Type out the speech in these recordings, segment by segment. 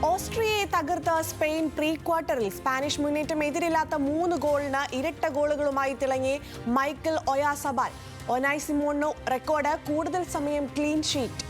ഓസ്ട്രിയയെ തകർത്ത Spain pre ക്വാർട്ടറിൽ Spanish മുന്നേറ്റം എതിരില്ലാത്ത 3 ഗോളിന് ഇരട്ട ഗോളുകളുമായി തിളങ്ങി മൈക്കൽ ഒയാസബാൽ. ഒനായ് സിമോണിന് റെക്കോർഡ്, കൂടുതൽ സമയം ക്ലീൻ ഷീറ്റ്.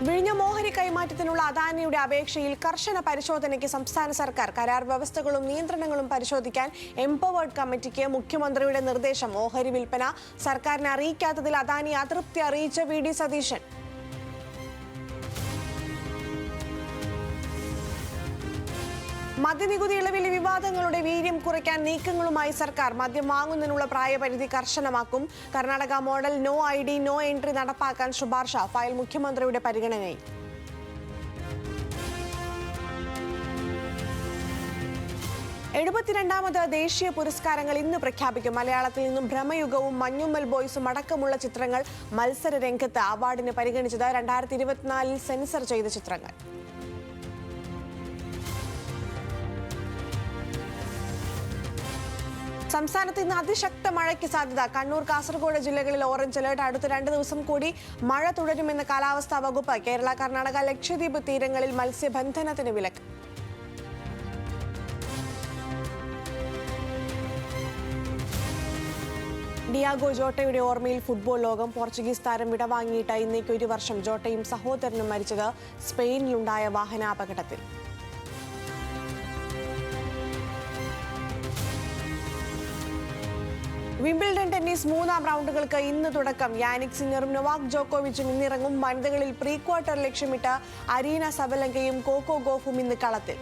വിഴിഞ്ഞം ഓഹരി കൈമാറ്റത്തിനുള്ള അദാനിയുടെ അപേക്ഷയിൽ കർശന പരിശോധനയ്ക്ക് സംസ്ഥാന സർക്കാർ. കരാർ വ്യവസ്ഥകളും നിയന്ത്രണങ്ങളും പരിശോധിക്കാൻ എംപവേർഡ് കമ്മിറ്റിക്ക് മുഖ്യമന്ത്രിയുടെ നിർദ്ദേശം. ഓഹരി വിൽപ്പന സർക്കാരിനെ അറിയിക്കാത്തതിൽ അദാനി അതൃപ്തി അറിയിച്ച VD സതീശൻ. മദ്യനികുതി ഇളവിലെ വിവാദങ്ങളുടെ വീര്യം കുറയ്ക്കാൻ നീക്കങ്ങളുമായി സർക്കാർ. മദ്യം വാങ്ങുന്നതിനുള്ള പ്രായപരിധി കർശനമാക്കും. Karnataka model no ID no entry നടപ്പാക്കാൻ ശുപാർശ. ഫയൽ മുഖ്യമന്ത്രിയുടെ പരിഗണനയിൽ. എഴുപത്തിരണ്ടാമത് ദേശീയ പുരസ്കാരങ്ങൾ ഇന്ന് പ്രഖ്യാപിക്കും. മലയാളത്തിൽ നിന്നും ഭ്രമയുഗവും മഞ്ഞുമ്മൽ ബോയ്സും അടക്കമുള്ള ചിത്രങ്ങൾ മത്സര രംഗത്ത്. അവാർഡിന് പരിഗണിച്ചത് 2024 സെൻസർ ചെയ്ത ചിത്രങ്ങൾ. സംസ്ഥാനത്ത് ഇന്ന് അതിശക്ത മഴയ്ക്ക് സാധ്യത. കണ്ണൂർ, കാസർഗോഡ് ജില്ലകളിൽ ഓറഞ്ച് അലർട്ട്. അടുത്ത 2 ദിവസം കൂടി മഴ തുടരുമെന്ന് കാലാവസ്ഥാ വകുപ്പ്. കേരള, കർണാടക, ലക്ഷദ്വീപ് തീരങ്ങളിൽ മത്സ്യബന്ധനത്തിന് വിലക്ക്. ഡിയാഗോ ജോട്ടയുടെ ഓർമ്മയിൽ ഫുട്ബോൾ ലോകം. പോർച്ചുഗീസ് താരം വിടവാങ്ങിയിട്ട് ഇന്നേക്ക് 1 വർഷം. ജോട്ടയും സഹോദരനും മരിച്ചത് സ്പെയിനിലുണ്ടായ വാഹനാപകടത്തിൽ. വിംബിൾഡൺ ടെന്നീസ് 3ാം റൗണ്ടുകൾക്ക് ഇന്ന് തുടക്കം. യാനിക് സിന്നറും നൊവാക് ജോക്കോവിച്ചും ഇന്നിറങ്ങും. വനിതകളിൽ പ്രീ ക്വാർട്ടർ ലക്ഷ്യമിട്ട് അരീന സബലങ്കയും കോക്കോ ഗോഫും ഇന്ന് കളത്തിൽ.